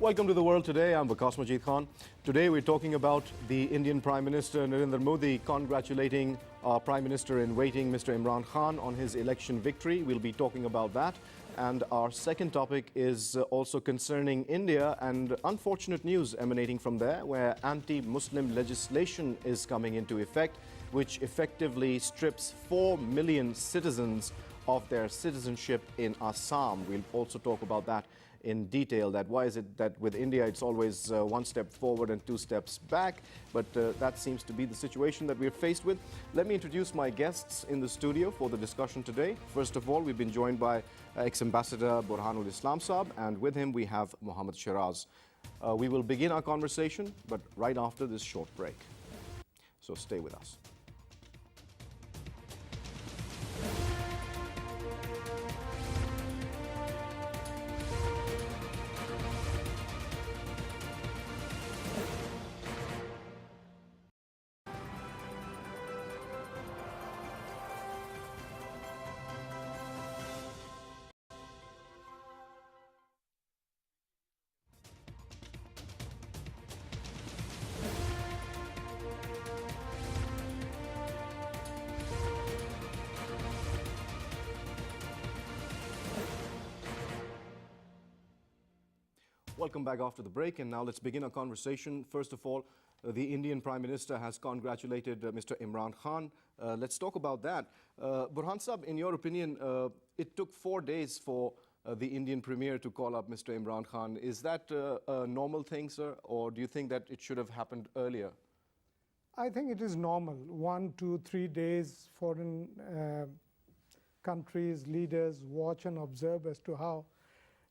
Welcome to The World Today. I'm Waqas Majeed. Today we're talking about the Indian Prime Minister Narendra Modi congratulating our Prime Minister in waiting, Mr. Imran Khan, on his election victory. We'll be talking about that. And our second topic is also concerning India and unfortunate news emanating from there, where anti-Muslim legislation is coming into effect, which effectively strips 4 million citizens of their citizenship in Assam. We'll also talk about that in detail, that why is it that with India it's always one step forward and two steps back, but that seems to be the situation that we're faced with. Let me introduce my guests in the studio for the discussion today. First of all, we've been joined by ex-ambassador Burhan Islam Saab, and with him we have Mohammed Sheraz. We will begin our conversation, but right after this short break. So stay with us. Welcome back after the break, and now let's begin our conversation. First of all, the Indian Prime Minister has congratulated Mr. Imran Khan. Let's talk about that. Burhan Saab, in your opinion, it took 4 days for the Indian Premier to call up Mr. Imran Khan. Is that a normal thing, sir, or do you think that it should have happened earlier? I think it is normal. 1, 2, 3 days foreign countries, leaders watch and observe as to how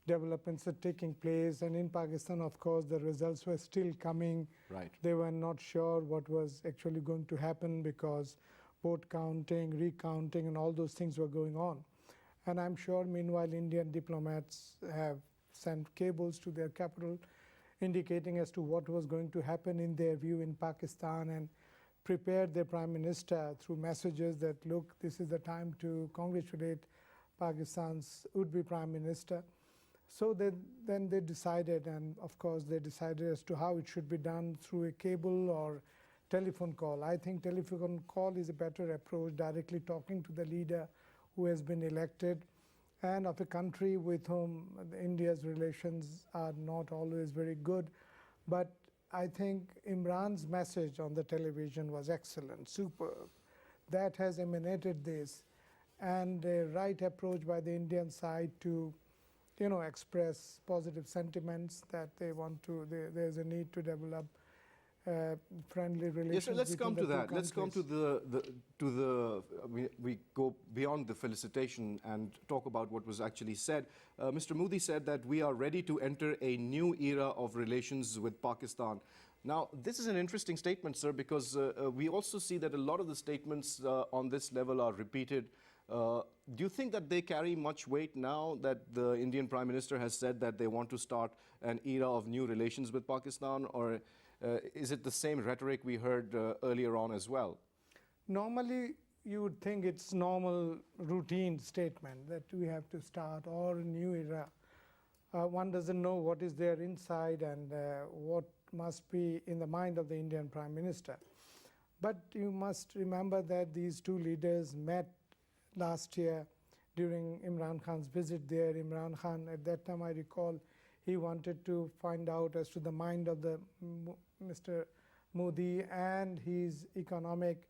developments are taking place. And in Pakistan, of course, the results were still coming. Right. They were not sure what was actually going to happen because vote counting, recounting, and all those things were going on. And I'm sure, meanwhile, Indian diplomats have sent cables to their capital indicating as to what was going to happen in their view in Pakistan, and prepared their Prime Minister through messages that, look, this is the time to congratulate Pakistan's would-be Prime Minister. So then they decided, and of course they decided as to how it should be done, through a cable or telephone call. I think telephone call is a better approach, directly talking to the leader who has been elected, and of a country with whom India's relations are not always very good. But I think Imran's message on the television was excellent, superb. That has emanated this, and a right approach by the Indian side to express positive sentiments that they want to, there's a need to develop friendly relations. Yes, so let's come to that. Let's come to we go beyond the felicitation and talk about what was actually said. Mr. Modi said that we are ready to enter a new era of relations with Pakistan. Now, this is an interesting statement, sir, because we also see that a lot of the statements on this level are repeated. Do you think that they carry much weight now that the Indian Prime Minister has said that they want to start an era of new relations with Pakistan, or is it the same rhetoric we heard earlier on as well? Normally, you would think it's normal routine statement that we have to start or a new era. One doesn't know what is there inside and what must be in the mind of the Indian Prime Minister. But you must remember that these two leaders met last year during Imran Khan's visit there. Imran Khan, at that time I recall, he wanted to find out as to the mind of the Mr. Modi and his economic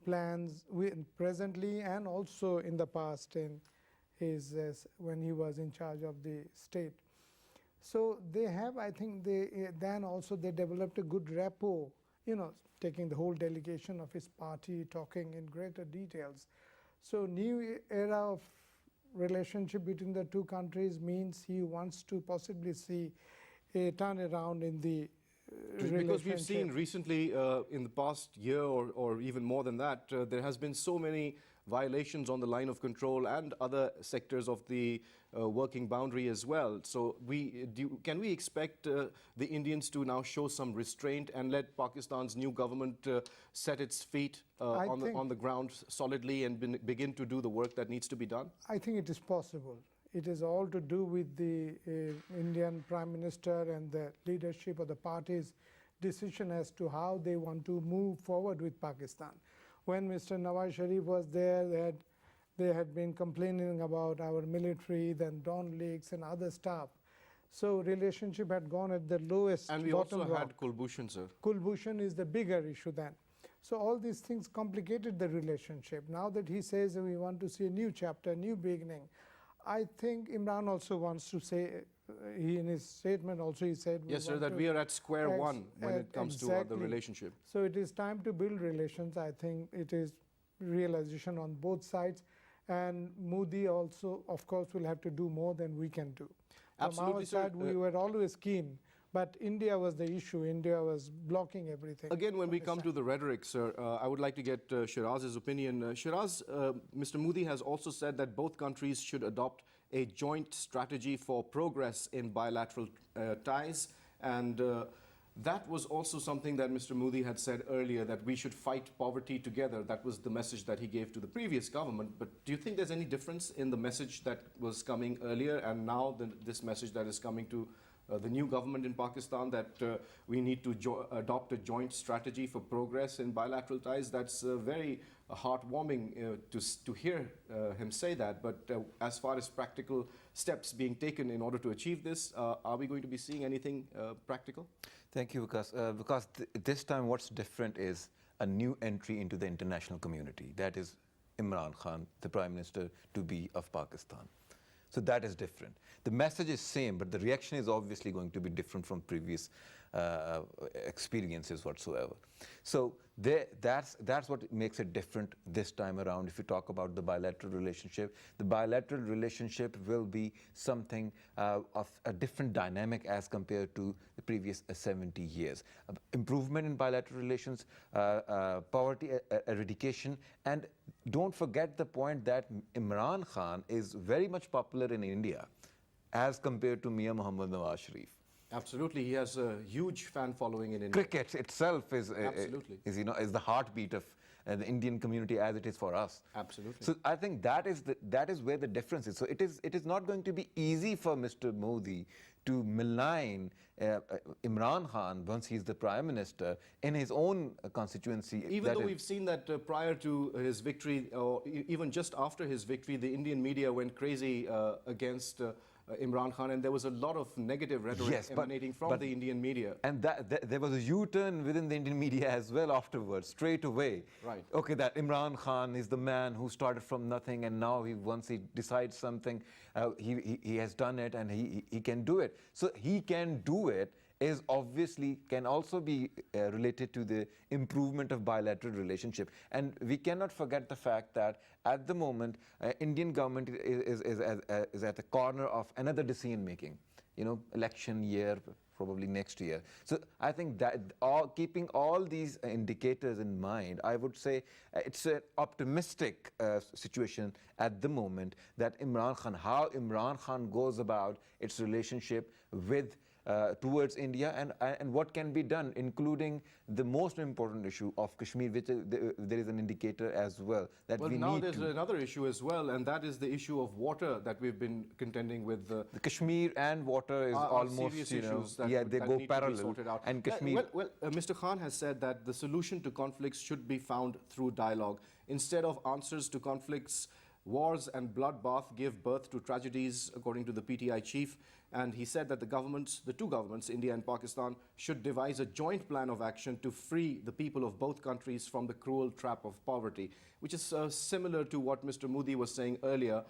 plans presently and also in the past in his when he was in charge of the state. So they have, I think, then also they developed a good rapport, taking the whole delegation of his party, talking in greater details. So new era of relationship between the two countries means he wants to possibly see a turnaround in the relationship. Because we've seen recently in the past year or even more than that, there has been so many violations on the line of control and other sectors of the working boundary as well. So can we expect the Indians to now show some restraint and let Pakistan's new government set its feet on the ground solidly and begin to do the work that needs to be done? I think it is possible. It is all to do with the Indian Prime Minister and the leadership of the party's decision as to how they want to move forward with Pakistan. When Mr. Nawaz Sharif was there, they had been complaining about our military, then Dawn leaks and other stuff. So relationship had gone at the lowest. And we also had Kulbhushan, sir. Kulbhushan is the bigger issue then. So all these things complicated the relationship. Now that he says we want to see a new chapter, new beginning, I think Imran also wants to say, in his statement also he said, yes, sir, that we are at square one when it comes to the relationship. So it is time to build relations. I think it is realization on both sides. And Modi also, of course, will have to do more than we can do. Absolutely, From our side, we were always keen, but India was the issue. India was blocking everything. Again, when we come to the rhetoric, sir, I would like to get Sheraz's opinion. Sheraz, Mr. Modi has also said that both countries should adopt a joint strategy for progress in bilateral ties, and that was also something that Mr. Modi had said earlier, that we should fight poverty together. That was the message that he gave to the previous government. But do you think there's any difference in the message that was coming earlier and now this message that is coming to the new government in Pakistan, that we need to adopt a joint strategy for progress in bilateral ties? That's very heartwarming to hear him say that. But as far as practical steps being taken in order to achieve this, are we going to be seeing anything practical? Thank you, Waqas. Because this time what's different is a new entry into the international community. That is Imran Khan, the Prime Minister-to-be of Pakistan. So that is different. The message is same, but the reaction is obviously going to be different from previous experiences whatsoever. So that's what makes it different this time around. If you talk about the bilateral relationship will be something of a different dynamic as compared to the previous 70 years. Improvement in bilateral relations, poverty eradication, and don't forget the point that Imran Khan is very much popular in India as compared to Mia Mohammad Nawaz Sharif. Absolutely, he has a huge fan following in India. Cricket itself is the heartbeat of the Indian community as it is for us. Absolutely. So I think that is where the difference is. So it is not going to be easy for Mr. Modi to malign Imran Khan once he's the Prime Minister in his own constituency. Even though we've seen that prior to his victory, or even just after his victory, the Indian media went crazy against Imran Khan, and there was a lot of negative rhetoric emanating from the Indian media. And there was a U-turn within the Indian media as well afterwards, straight away. Right. Okay, that Imran Khan is the man who started from nothing, and now once he decides something, he has done it, and he can do it. So he can do it is obviously can also be related to the improvement of bilateral relationship. And we cannot forget the fact that at the moment, Indian government is at the corner of another decision making, election year, probably next year. So I think that keeping all these indicators in mind, I would say it's an optimistic situation at the moment that how Imran Khan goes about its relationship with towards India, and what can be done, including the most important issue of Kashmir, which there is an indicator as well that we need to. Well, now there's another issue as well, and that is the issue of water that we've been contending with. The Kashmir and water is almost, issues that they go parallel. And Kashmir. Mr. Khan has said that the solution to conflicts should be found through dialogue. Instead of answers to conflicts, wars and bloodbath give birth to tragedies, according to the PTI chief. And he said that the two governments, India and Pakistan, should devise a joint plan of action to free the people of both countries from the cruel trap of poverty, which is similar to what Mr. Modi was saying earlier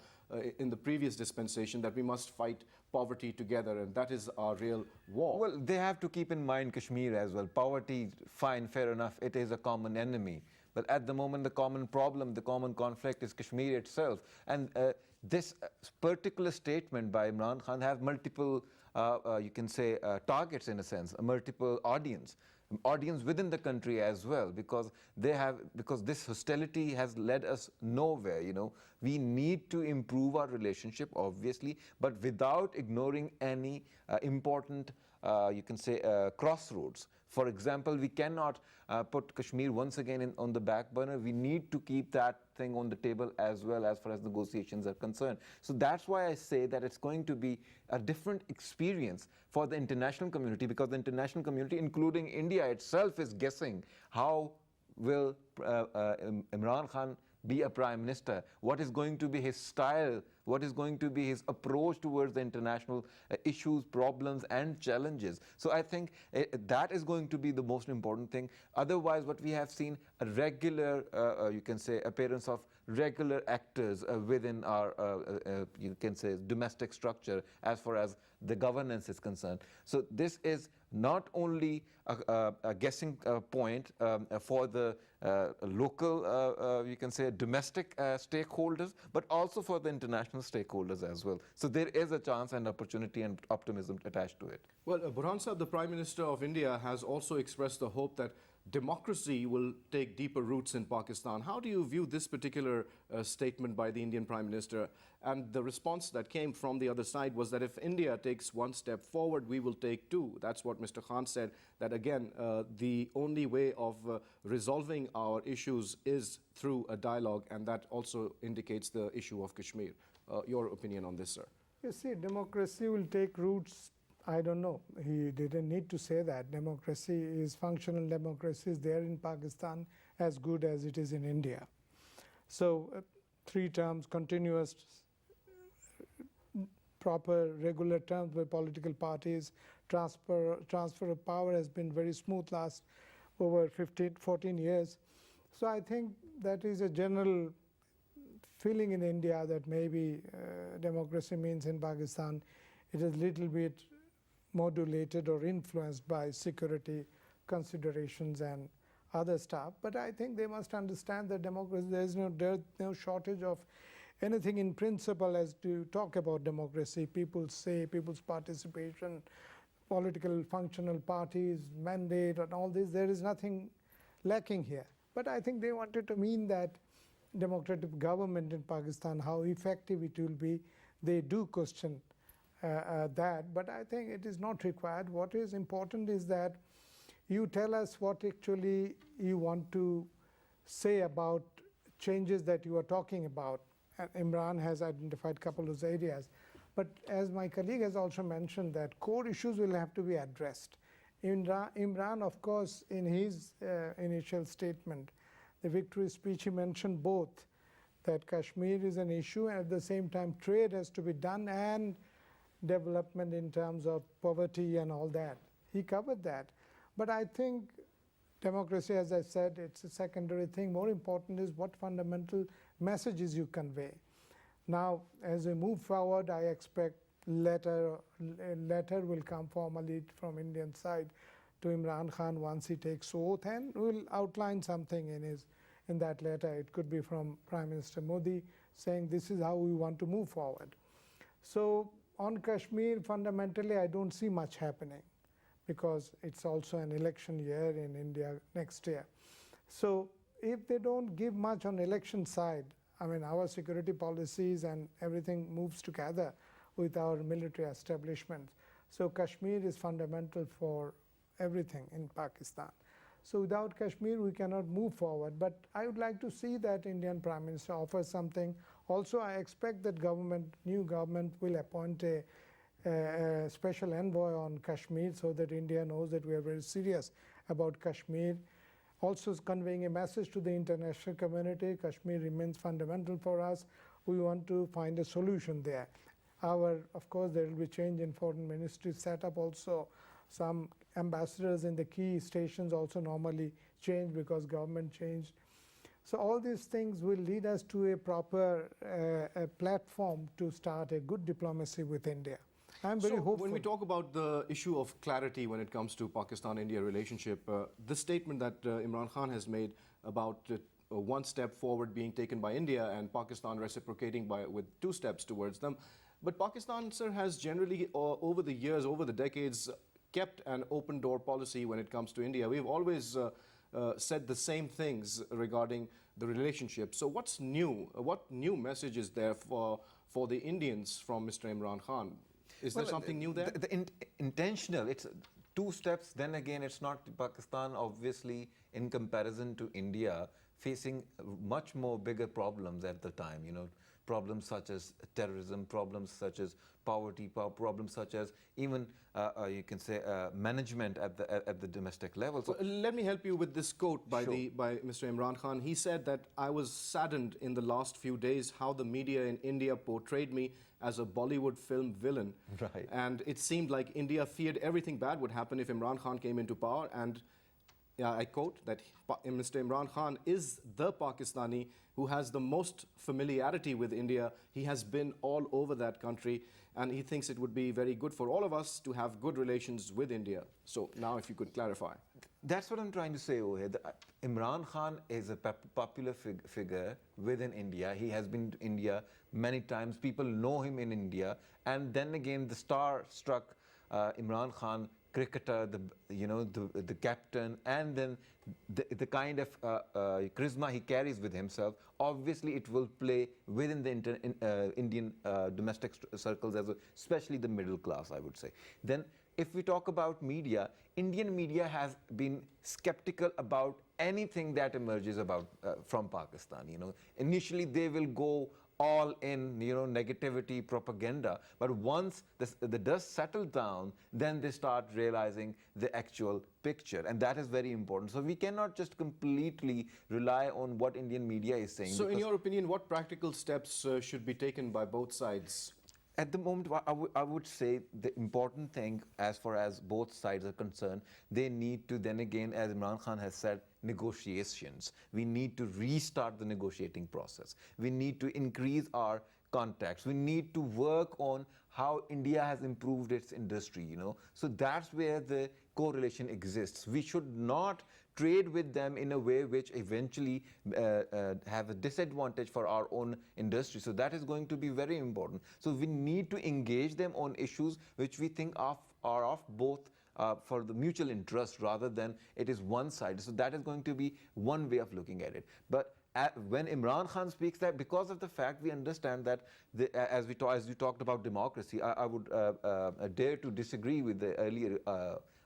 in the previous dispensation, that we must fight poverty together, and that is our real war. Well, they have to keep in mind Kashmir as well. Poverty, fine, fair enough, it is a common enemy. But at the moment, the common problem, the common conflict is Kashmir itself. And this particular statement by Imran Khan have multiple, you can say, targets in a sense, a multiple audience within the country as well, because this hostility has led us nowhere. We need to improve our relationship, obviously, but without ignoring any important you can say, crossroads. For example, we cannot put Kashmir once again on the back burner. We need to keep that thing on the table as well as far as negotiations are concerned. So that's why I say that it's going to be a different experience for the international community, because the international community, including India itself, is guessing how will Imran Khan be a prime minister? What is going to be his style? What is going to be his approach towards the international issues, problems, and challenges? So I think that is going to be the most important thing. Otherwise, what we have seen, a regular, you can say, appearance of regular actors within our, you can say, domestic structure as far as the governance is concerned. So this is not only a guessing point for the local, you can say, domestic stakeholders, but also for the international stakeholders as well. So there is a chance and opportunity and optimism attached to it. Well, Burhan Sahib, the Prime Minister of India, has also expressed the hope that democracy will take deeper roots in Pakistan. How do you view this particular statement by the Indian Prime Minister? And the response that came from the other side was that if India takes one step forward, we will take two. That's what Mr. Khan said, that again, the only way of resolving our issues is through a dialogue, and that also indicates the issue of Kashmir. Your opinion on this, sir? You see, democracy will take roots. I don't know. He didn't need to say that. Democracy is functional. Democracy is there in Pakistan as good as it is in India. So 3 terms, continuous, proper, regular terms by political parties. Transfer of power has been very smooth last over 14 years. So I think that is a general feeling in India that maybe democracy means in Pakistan it is little bit modulated or influenced by security considerations and other stuff. But I think they must understand that democracy, there is no shortage of anything in principle as to talk about democracy. People say people's participation, political functional parties, mandate and all this, there is nothing lacking here. But I think they wanted to mean that democratic government in Pakistan, how effective it will be. They do question that, but I think it is not required. What is important is that you tell us what actually you want to say about changes that you are talking about. Imran has identified a couple of areas, but as my colleague has also mentioned, that core issues will have to be addressed. Imran, of course, in his initial statement, the victory speech, he mentioned both, that Kashmir is an issue, and at the same time trade has to be done and development in terms of poverty and all that. He covered that. But I think democracy, as I said, it's a secondary thing. More important is what fundamental messages you convey. Now, as we move forward, I expect a letter will come formally from Indian side to Imran Khan once he takes oath, and will outline something in that letter. It could be from Prime Minister Modi saying this is how we want to move forward. So on Kashmir, fundamentally, I don't see much happening because it's also an election year in India next year. So if they don't give much on election side, I mean, our security policies and everything moves together with our military establishments. So Kashmir is fundamental for everything in Pakistan. So without Kashmir, we cannot move forward. But I would like to see that Indian Prime Minister offers something. Also, I expect that new government will appoint a special envoy on Kashmir so that India knows that we are very serious about Kashmir. Also conveying a message to the international community, Kashmir remains fundamental for us. We want to find a solution there. Of course, there will be change in foreign ministry setup also. Some ambassadors in the key stations also normally change because government changed. So all these things will lead us to a proper platform to start a good diplomacy with India. I'm very hopeful. When we talk about the issue of clarity when it comes to Pakistan-India relationship, the statement that Imran Khan has made about one step forward being taken by India and Pakistan reciprocating with 2 steps towards them. But Pakistan, sir, has generally over the years, over the decades, kept an open door policy when it comes to India. We've always said the same things regarding the relationship. So what's new? What new message is there for the Indians from Mr. Imran Khan? Is there something new there? Intentional, it's two steps. Then again, it's not Pakistan, obviously, in comparison to India, facing much more bigger problems at the time, problems such as terrorism, problems such as poverty, problems such as even, you can say, management at the domestic level. So, let me help you with this quote by, Sure. by Mr. Imran Khan. He said that I was saddened in the last few days how the media in India portrayed me as a Bollywood film villain. Right. And it seemed like India feared everything bad would happen if Imran Khan came into power. And I quote that Mr. Imran Khan is the Pakistani who has the most familiarity with India. He has been all over that country, and he thinks it would be very good for all of us to have good relations with India. So now if you could clarify. that's what I'm trying to say over here. Imran Khan is a popular figure within India. He has been to India many times. People know him in India. And then again, the star-struck Imran Khan, cricketer, the captain, and then the kind of charisma he carries with himself, obviously it will play within the Indian domestic circles, especially the middle class, I would say. Then if we talk about media, Indian media has been skeptical about anything that emerges from Pakistan. Initially they will go all in, negativity, propaganda. But once the dust settles down, then they start realizing the actual picture. And that is very important. So we cannot just completely rely on what Indian media is saying. So in your opinion, what practical steps should be taken by both sides? At the moment, I would say the important thing, as far as both sides are concerned, they need to then again, as Imran Khan has said, negotiations. We need to restart the negotiating process. We need to increase our contacts. We need to work on how India has improved its industry, So that's where the correlation exists. We should not trade with them in a way which eventually have a disadvantage for our own industry. So that is going to be very important. So we need to engage them on issues which we think are of both for the mutual interest rather than it is one-sided. So that is going to be one way of looking at it. But when Imran Khan speaks that, because of the fact we understand that, as you talked about democracy, I would dare to disagree with the earlier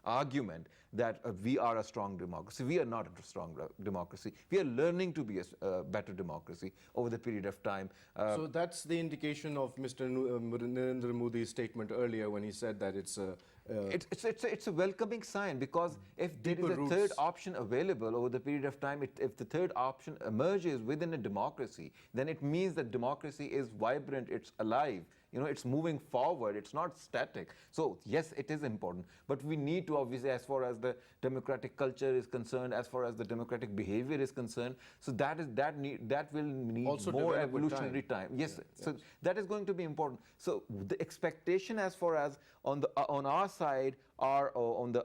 argument that we are a strong democracy. We are not a strong democracy. We are learning to be a better democracy over the period of time. So that's the indication of Mr. Narendra Modi's statement earlier when he said that it's a... It's a welcoming sign, because if there is a third option available over the period of time, if the third option emerges within a democracy, then it means that democracy is vibrant, it's alive. It's moving forward, it's not static. So yes, it is important, but we need to, obviously, as far as the democratic culture is concerned, as far as the democratic behavior is concerned, so that will need also more evolutionary time. Yes, Yeah, so yes. that is going to be important. So the expectation, as far as on our side or on the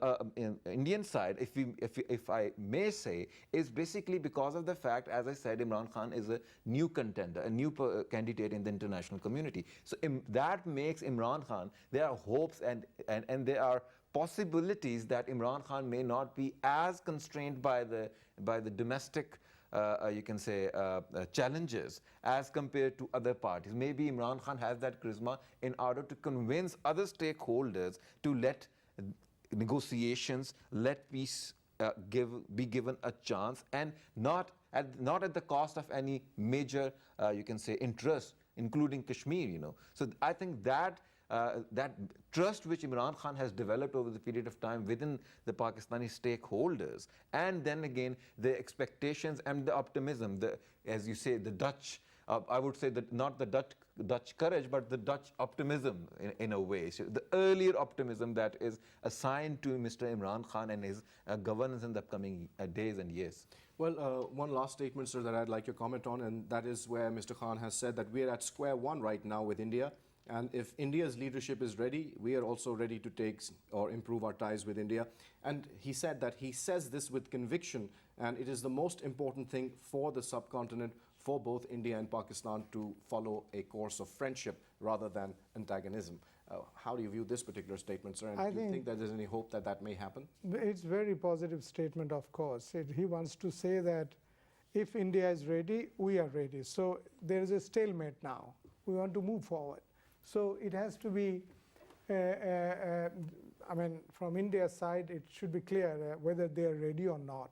Indian side, if I may say, is basically because of the fact, as I said, Imran Khan is a new contender, a new candidate in the international community. So that makes Imran Khan, there are hopes and there are possibilities that Imran Khan may not be as constrained by the domestic you can say challenges as compared to other parties. Maybe Imran Khan has that charisma in order to convince other stakeholders to let negotiations, let peace be given a chance, and not at the cost of any major you can say interest, including Kashmir. So I think that that trust which Imran Khan has developed over the period of time within the Pakistani stakeholders, and then again the expectations and the optimism, as you say, the Dutch, I would say that not the Dutch courage, but the Dutch optimism in a way. So the earlier optimism that is assigned to Mr. Imran Khan and his governance in the upcoming days and years. Well, one last statement, sir, that I'd like your comment on, and that is where Mr. Khan has said that we are at square one right now with India. And if India's leadership is ready, we are also ready to take or improve our ties with India. And he said that he says this with conviction, and it is the most important thing for the subcontinent, for both India and Pakistan, to follow a course of friendship rather than antagonism. How do you view this particular statement, sir? And do you think that there's any hope that that may happen? It's a very positive statement, of course. He wants to say that if India is ready, we are ready. So there is a stalemate now. We want to move forward. So it has to be I mean, from India's side, it should be clear whether they are ready or not.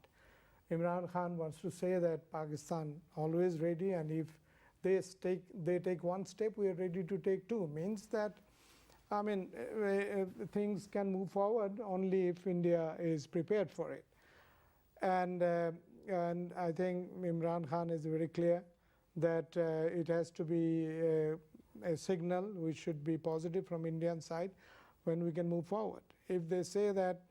Imran Khan wants to say that Pakistan always ready, and if they take one step, we are ready to take two. Means that, I mean, things can move forward only if India is prepared for it. And I think Imran Khan is very clear that it has to be a signal which should be positive from Indian side when we can move forward. If they say that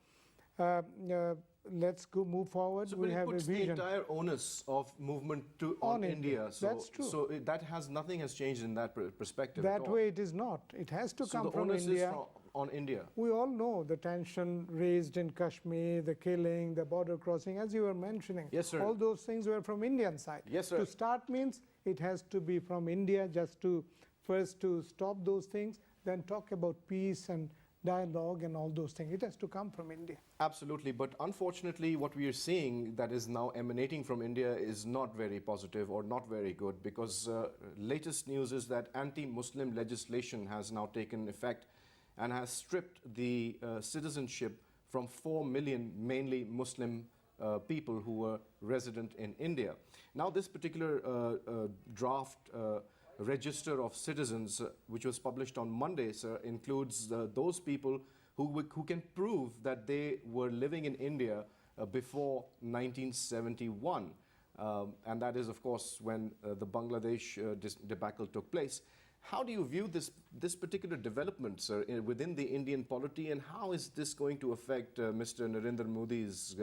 let's go move forward, So, we but it have a puts the vision. entire onus of movement on India. So, That's true. So that has nothing has changed in that perspective at That all. way it is not. It has to So come the from onus India. is on India. We all know the tension raised in Kashmir, the killing, the border crossing, as you were mentioning. Yes, sir. All those things were from Indian side. Yes, sir. To start means it has to be from India, just to first to stop those things, then talk about peace and dialogue and all those things. It has to come from India. Absolutely, but unfortunately what we are seeing that is now emanating from India is not very positive or not very good, because latest news is that anti-Muslim legislation has now taken effect and has stripped the citizenship from 4 million mainly Muslim people who were resident in India. Now this particular draft register of citizens, which was published on Monday, sir, includes those people who can prove that they were living in India before 1971. And that is, of course, when the Bangladesh debacle took place. How do you view this particular development, sir, within the Indian polity, and how is this going to affect Mr. Narendra Modi's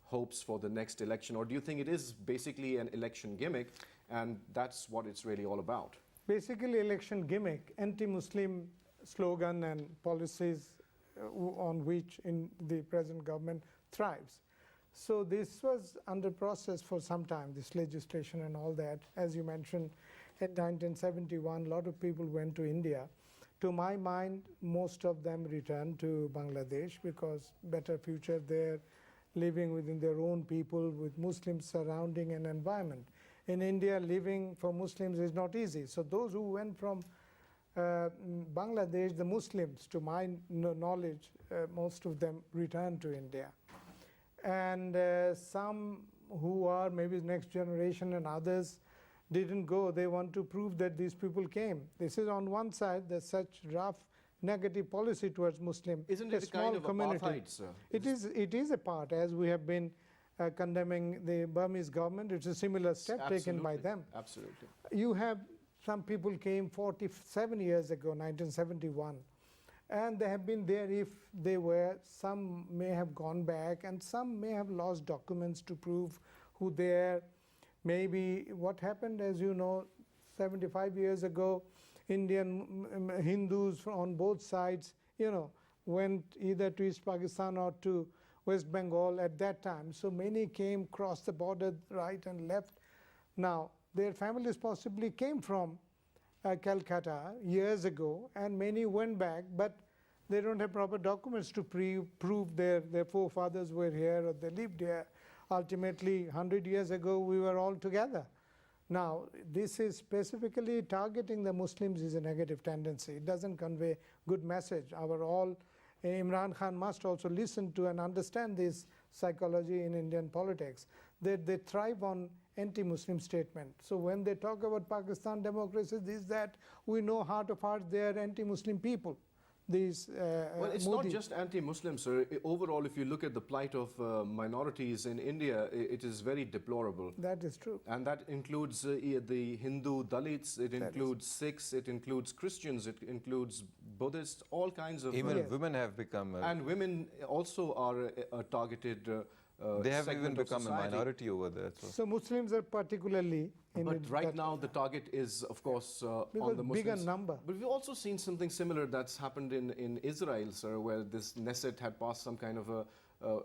hopes for the next election? Or do you think it is basically an election gimmick, and that's what it's really all about? Basically, election gimmick, anti-Muslim slogan and policies on which in the present government thrives. So this was under process for some time, this legislation and all that. As you mentioned, in 1971, a lot of people went to India. To my mind, most of them returned to Bangladesh because better future there, living within their own people with Muslims surrounding an environment. In India, living for Muslims is not easy. So those who went from Bangladesh, the Muslims, to my knowledge, most of them returned to India. And some who are maybe next generation and others didn't go. They want to prove that these people came. This is on one side, there's such rough negative policy towards Muslim. Isn't it a small kind of community. apartheid, sir? It is a part, as we have been condemning the Burmese government. It's a similar step taken by them. Absolutely. You have some people came 47 years ago, 1971, and they have been there if they were. Some may have gone back, and some may have lost documents to prove who they are. Maybe what happened, as you know, 75 years ago, Indian Hindus on both sides, went either to East Pakistan or to West Bengal at that time. So many came, crossed the border right and left. Now, their families possibly came from Calcutta years ago, and many went back, but they don't have proper documents to prove their forefathers were here or they lived here. Ultimately, 100 years ago, we were all together. Now, this is specifically targeting the Muslims is a negative tendency. It doesn't convey good message. Imran Khan must also listen to and understand this psychology in Indian politics. They thrive on anti-Muslim statement. So when they talk about Pakistan democracy, that, we know heart of heart they are anti-Muslim people. Well, it's Modi. not just anti-Muslim, sir. Overall, if you look at the plight of minorities in India, it is very deplorable. That is true. And that includes the Hindu Dalits, it includes Sikhs, it includes Christians, it includes Buddhists, all kinds of... Even women have become... and women also are a targeted they have even segment of become a society. minority over there. So Muslims are particularly But right now the target is, of course, on the Muslims. Bigger number. But we've also seen something similar that's happened in Israel, sir, where this Knesset had passed some kind of a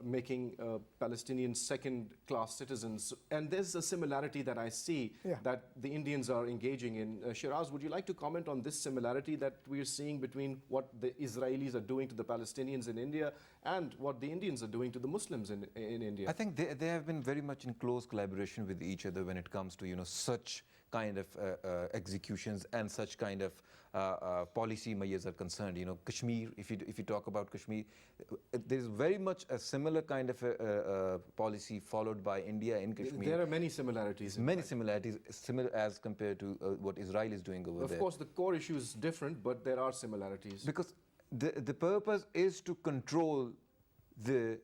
making Palestinians second-class citizens. And there's a similarity that I see that the Indians are engaging in. Sheraz, would you like to comment on this similarity that we're seeing between what the Israelis are doing to the Palestinians in India and what the Indians are doing to the Muslims in India? I think they have been very much in close collaboration with each other when it comes to such kind of executions and such kind of policy measures are concerned. You know, Kashmir, if you talk about Kashmir, there is very much a similar kind of policy followed by India in Kashmir. There are many similarities. Many similarities, similar as compared to what Israel is doing over there. Of course, the core issue is different, but there are similarities. Because the purpose is to control the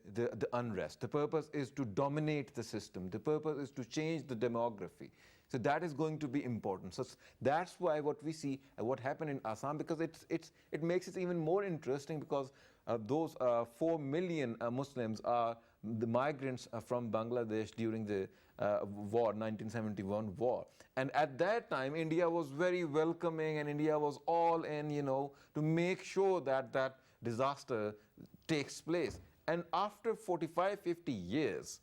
unrest. The purpose is to dominate the system. The purpose is to change the demography. So that is going to be important. So that's why what we see, what happened in Assam, because it makes it even more interesting, because those 4 million Muslims are the migrants from Bangladesh during the war, 1971 war. And at that time, India was very welcoming, and India was all in, you know, to make sure that that disaster takes place. And after 45, 50 years,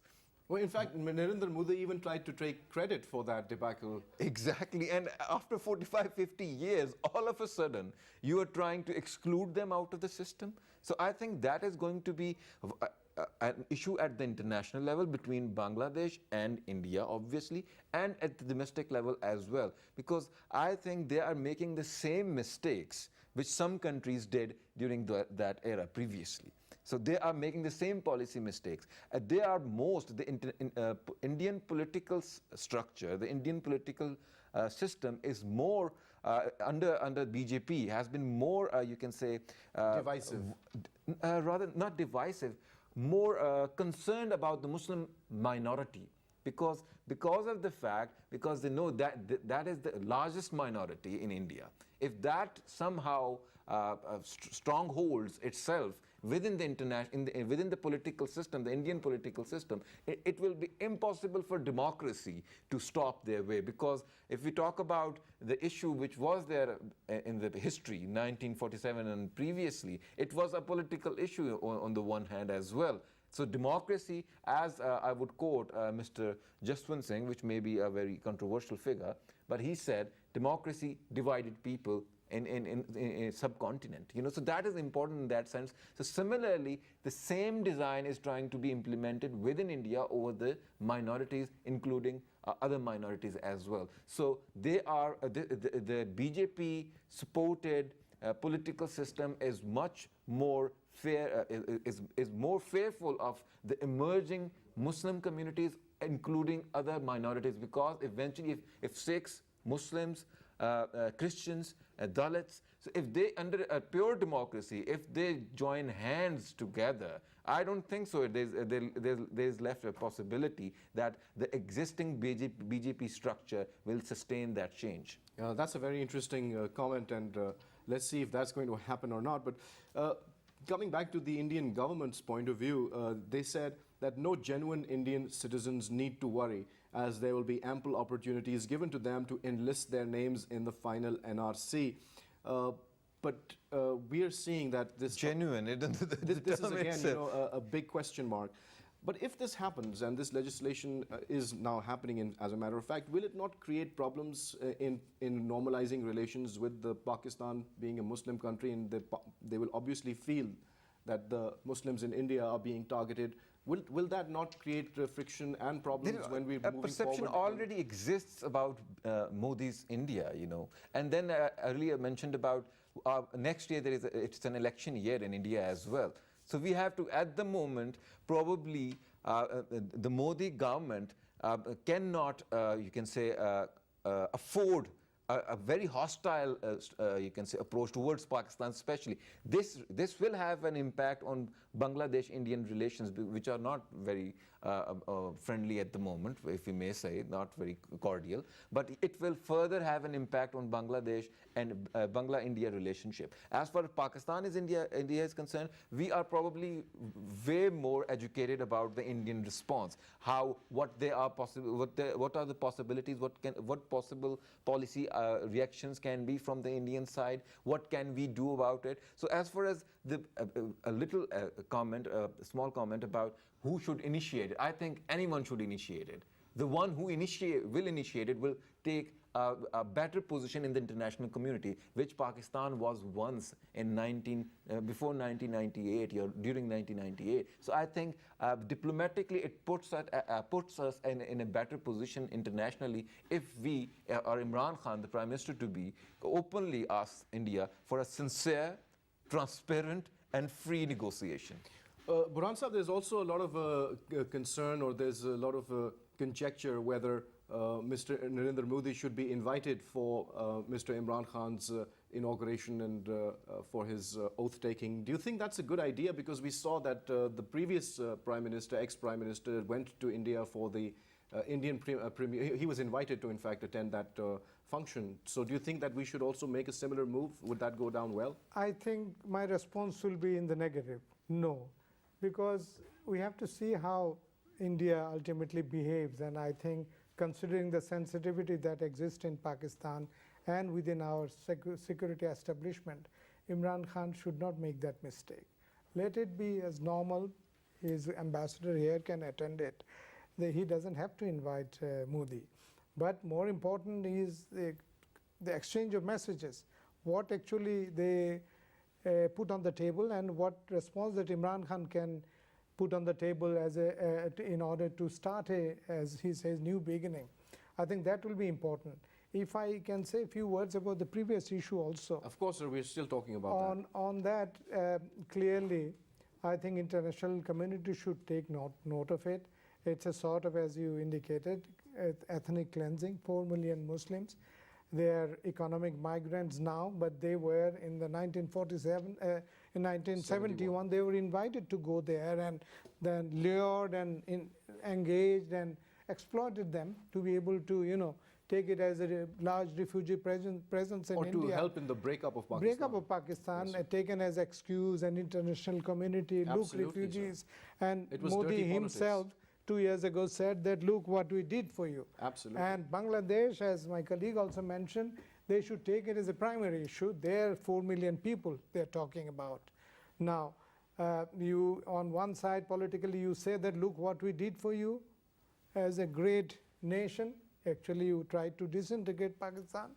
well, in fact, Narendra Modi even tried to take credit for that debacle. exactly, and after 45, 50 years, all of a sudden, you are trying to exclude them out of the system. So I think that is going to be an issue at the international level between Bangladesh and India, obviously, and at the domestic level as well. Because I think they are making the same mistakes which some countries did during that era previously. So they are making the same policy mistakes. They are the Indian political structure, the Indian political system is more under BJP, has been more, you can say, Divisive. Rather not divisive, more concerned about the Muslim minority. Because of the fact, because they know that that is the largest minority in India. If that somehow strongholds itself within the within the political system, the Indian political system, it will be impossible for democracy to stop their way. Because if we talk about the issue which was there in the history, 1947 and previously, it was a political issue on the one hand as well. So democracy, as I would quote Mr. Jaswant Singh, which may be a very controversial figure, but he said, democracy divided people in a subcontinent. You know, so that is important in that sense. So similarly, the same design is trying to be implemented within India over the minorities, including other minorities as well. So they are the BJP supported political system is much more fair, is more fearful of the emerging Muslim communities, including other minorities, because eventually if Sikhs, Muslims, Christians, Dalits, so if they, under a pure democracy, if they join hands together, I don't think so. There's left a possibility that the existing BJP structure will sustain that change. That's a very interesting comment, and let's see if that's going to happen or not. But coming back to the Indian government's point of view, they said that no genuine Indian citizens need to worry, as there will be ample opportunities given to them to enlist their names in the final NRC. But we are seeing that this genuine. This is again, you know, a big question mark. But if this happens, and this legislation is now happening, as a matter of fact, will it not create problems in normalizing relations with Pakistan being a Muslim country, and they will obviously feel that the Muslims in India are being targeted? Will that not create friction and problems when we're moving forward? A perception already exists about Modi's India, you know. And then earlier mentioned about next year it's an election year in India as well. So we have to, at the moment, probably the Modi government cannot, you can say, afford a very hostile, you can say, approach towards Pakistan especially. This will have an impact on Bangladesh-Indian relations, which are not very friendly at the moment, if we may say, not very cordial. But it will further have an impact on Bangladesh and Bangla-India relationship. As far as Pakistan is India is concerned, we are probably way more educated about the Indian response. What are the possibilities? What possible policy reactions can be from the Indian side? What can we do about it? So as far as a little comment, a small comment about who should initiate it, I think anyone should initiate it. The one who will initiate it will take a better position in the international community, which Pakistan was once in before 1998 or during 1998. So I think diplomatically it puts us in a better position internationally if we, or Imran Khan, the Prime Minister to be, openly ask India for a sincere, transparent and free negotiation. Burhan Sahib, there's also a lot of concern, or there's a lot of conjecture whether Mr. Narendra Modi should be invited for Mr. Imran Khan's inauguration and for his oath taking. Do you think that's a good idea? Because we saw that the previous Prime Minister, ex-Prime Minister, went to India for the Indian Premier. He was invited to, in fact, attend that function. So do you think that we should also make a similar move? Would that go down well? I think my response will be in the negative. No, because we have to see how India ultimately behaves, and I think considering the sensitivity that exists in Pakistan and within our security establishment, Imran Khan should not make that mistake. Let it be as normal. His ambassador here can attend it. He doesn't have to invite Modi. But more important is the exchange of messages, what actually they put on the table and what response that Imran Khan can put on the table as in order to start as he says, new beginning. I think that will be important. If I can say a few words about the previous issue also. Of course, sir, we're still talking about that. On that, clearly, I think international community should take note of it. It's a sort of, as you indicated, ethnic cleansing, 4 million Muslims. They are economic migrants now, but they were in the 1947, in 1971, they were invited to go there and then lured and engaged and exploited them to be able to, take it as a large refugee presence in India. Or to help in the breakup of Pakistan. Breakup of Pakistan, yes, taken as excuse, and international community, absolutely, look, refugees. Sir. And it was Modi himself 2 years ago said that, look what we did for you. Absolutely. And Bangladesh, as my colleague also mentioned, they should take it as a primary issue. They're 4 million people they're talking about. Now, you on one side politically you say that, look what we did for you as a great nation. Actually, you tried to disintegrate Pakistan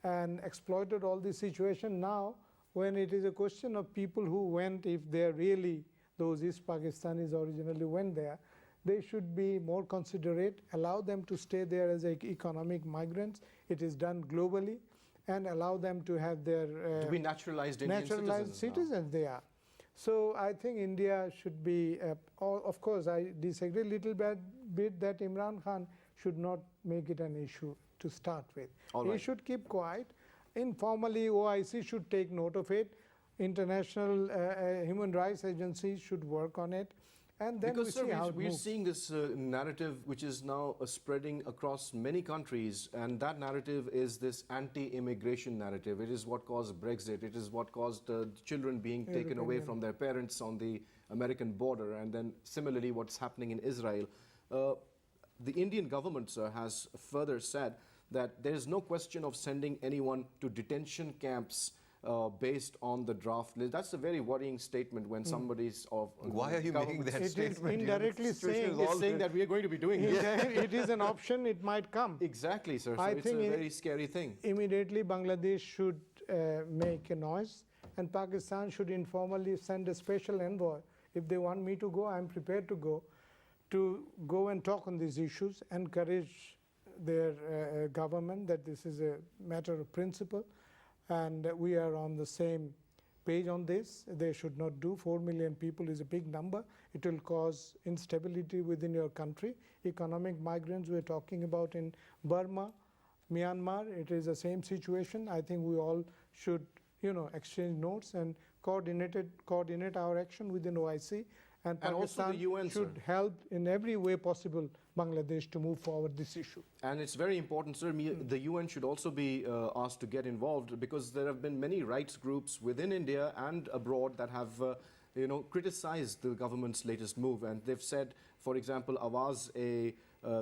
and exploited all this situation. Now, when it is a question of people who went, if they're really those East Pakistanis originally went there, they should be more considerate, allow them to stay there as economic migrants. It is done globally, and allow them to have their to be naturalized Indian citizens they are. So I think India should be, of course, I disagree a little bit that Imran Khan should not make it an issue to start with. He should keep quiet. Informally, OIC should take note of it. International human rights agencies should work on it. And then because, we see how we're seeing this narrative which is now spreading across many countries, and that narrative is this anti-immigration narrative. It is what caused Brexit. It is what caused children being taken away from their parents on the American border, and then similarly what's happening in Israel. The Indian government, sir, has further said that there is no question of sending anyone to detention camps based on the draft list. That's a very worrying statement when somebody's of... Why are you making that statement? It is indirectly saying that we are going to be doing it. It is an option, it might come. Exactly, sir. So it's a very scary thing. Immediately, Bangladesh should make a noise, and Pakistan should informally send a special envoy. If they want me to go, I'm prepared to go and talk on these issues, encourage their government that this is a matter of principle, and we are on the same page on this. They should not do. 4 million people is a big number. It will cause instability within your country. Economic migrants we're talking about in Burma, Myanmar, it is the same situation. I think we all should, exchange notes and coordinate our action within OIC. And Pakistan also the UN, should help in every way possible Bangladesh to move forward this issue. And it's very important, sir. The UN should also be asked to get involved, because there have been many rights groups within India and abroad that have criticized the government's latest move. And they've said, for example, Awaz, a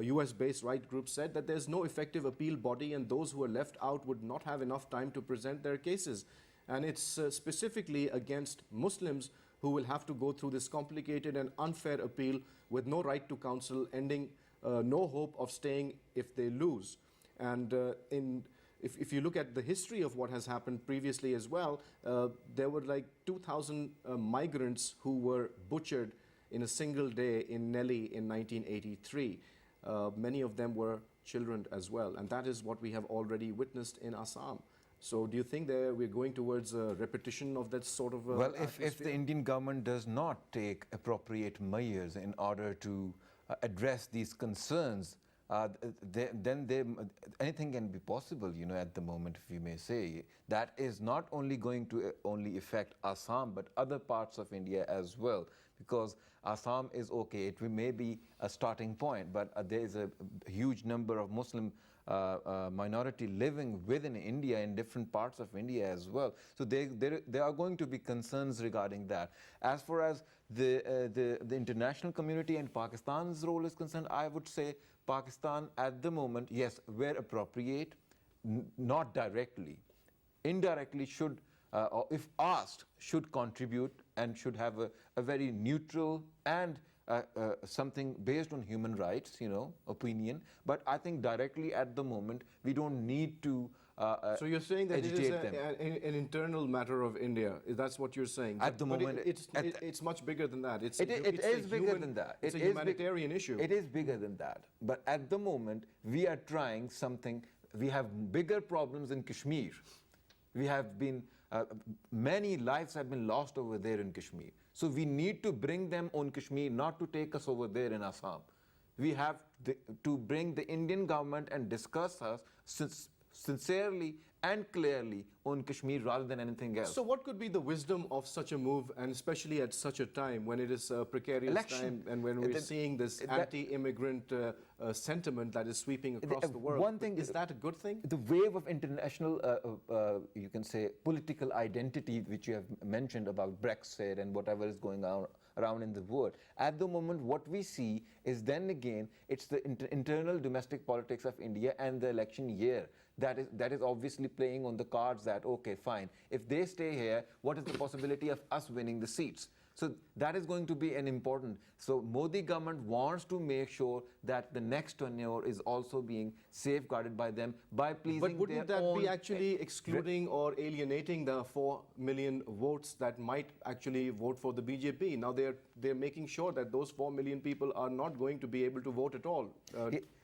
US-based right group, said that there's no effective appeal body and those who are left out would not have enough time to present their cases. And it's specifically against Muslims who will have to go through this complicated and unfair appeal with no right to counsel, ending no hope of staying if they lose. And if you look at the history of what has happened previously as well, there were like 2,000 migrants who were butchered in a single day in Nelly in 1983. Many of them were children as well, and that is what we have already witnessed in Assam. So do you think that we're going towards a repetition of that sort of well, if atmosphere? the Indian government does not take appropriate measures in order to address these concerns, then anything can be possible, you know, at the moment, if you may say. That is not only going to only affect Assam, but other parts of India as well, because Assam is okay, it may be a starting point, but there is a huge number of Muslim minority living within India in different parts of India as well. So there are going to be concerns regarding that. As far as the international community and Pakistan's role is concerned, I would say Pakistan at the moment, yes, where appropriate, not directly, indirectly should, or if asked, should contribute and should have a very neutral and something based on human rights, you know, opinion. But I think directly at the moment, we don't need to so you're saying that it is agitate them. an internal matter of India. That's what you're saying. At the moment, it's much bigger than that. It's it is bigger than that. It's a humanitarian issue. It is bigger than that. But at the moment, we are trying something. We have bigger problems in Kashmir. We have been, many lives have been lost over there in Kashmir. So we need to bring them on Kashmir, not to take us over there in Assam. We have to bring the Indian government and discuss us sincerely and clearly on Kashmir rather than anything else. So what could be the wisdom of such a move, and especially at such a time when it is a precarious time and when we're seeing this anti-immigrant sentiment that is sweeping across the world? One thing is that a good thing? The wave of international, you can say, political identity, which you have mentioned about Brexit and whatever is going on around in the world. At the moment, what we see is then again, it's the internal domestic politics of India and the election year. That is obviously playing on the cards that, okay, fine, if they stay here, what is the possibility of us winning the seats? So that is going to be an important. So Modi government wants to make sure that the next tenure is also being safeguarded by them by pleasing But wouldn't their that own be actually excluding or alienating the 4 million votes that might actually vote for the BJP? Now they're making sure that those 4 million people are not going to be able to vote at all.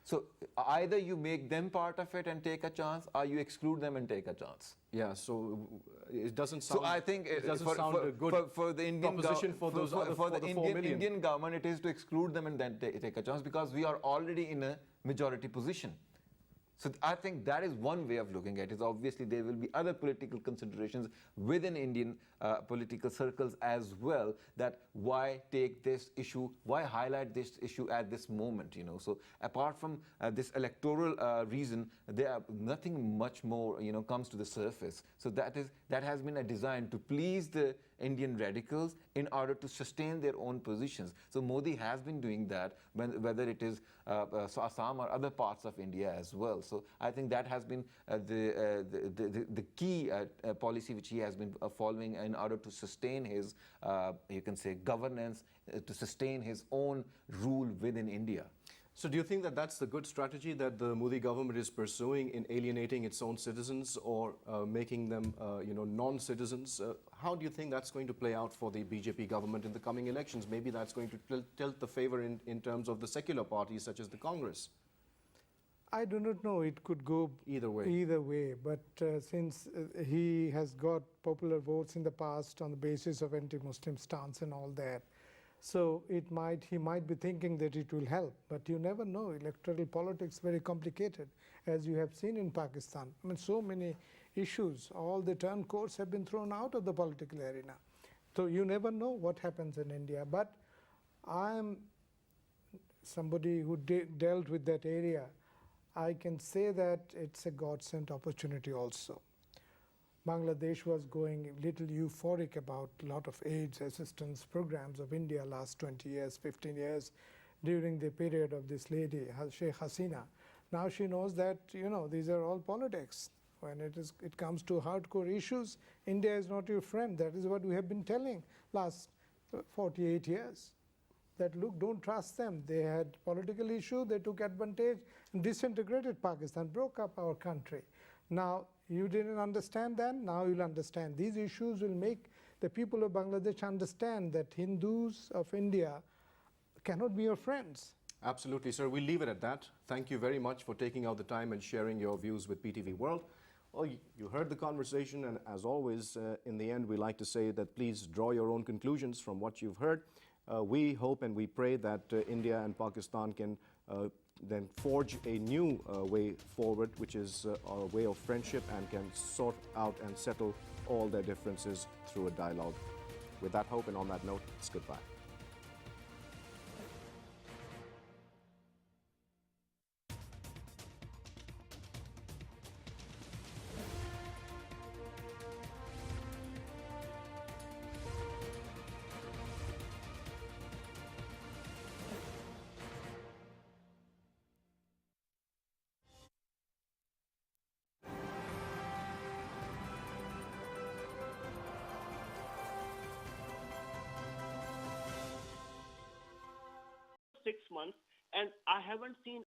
So either you make them part of it and take a chance, or you exclude them and take a chance. Yeah, so it doesn't sound. So I think it doesn't sound a good for the Indian proposition for those other, for the 4 Indian, million. Indian government, it is to exclude them and then take a chance, because we are already in a majority position. So I think that is one way of looking at it. Obviously, there will be other political considerations within Indian political circles as well, that why take this issue, why highlight this issue at this moment, you know. So apart from this electoral reason, there are nothing much more, you know, comes to the surface. So that has been a design to please the Indian radicals in order to sustain their own positions. So Modi has been doing that, whether it is Assam or other parts of India as well. So I think that has been the key policy which he has been following in order to sustain his, you can say, governance, to sustain his own rule within India. So do you think that that's the good strategy that the Modi government is pursuing in alienating its own citizens or making them, you know, non-citizens? How do you think that's going to play out for the BJP government in the coming elections? Maybe that's going to tilt the favor in terms of the secular parties such as the Congress. I do not know. It could go either way. Either way, but since he has got popular votes in the past on the basis of anti-Muslim stance and all that, so he might be thinking that it will help, but you never know. Electoral politics very complicated, as you have seen in Pakistan. I mean, so many issues, all the turn courts have been thrown out of the political arena. So you never know what happens in India. But I am somebody who dealt with that area. I can say that it's a God-sent opportunity also. Bangladesh was going a little euphoric about a lot of AIDS assistance programs of India last 20 years, 15 years, during the period of this lady, Sheikh Hasina. Now she knows that, you know, these are all politics. When it comes to hardcore issues, India is not your friend. That is what we have been telling last 48 years. that, look, don't trust them. They had political issue, they took advantage, and disintegrated Pakistan, broke up our country. Now, you didn't understand then, now you'll understand. These issues will make the people of Bangladesh understand that Hindus of India cannot be your friends. Absolutely, sir. We'll leave it at that. Thank you very much for taking out the time and sharing your views with PTV World. Well, you heard the conversation, and as always, in the end, we like to say that please draw your own conclusions from what you've heard. We hope and we pray that India and Pakistan can then forge a new way forward, which is a way of friendship, and can sort out and settle all their differences through a dialogue. With that hope and on that note, it's goodbye. Months, and I haven't seen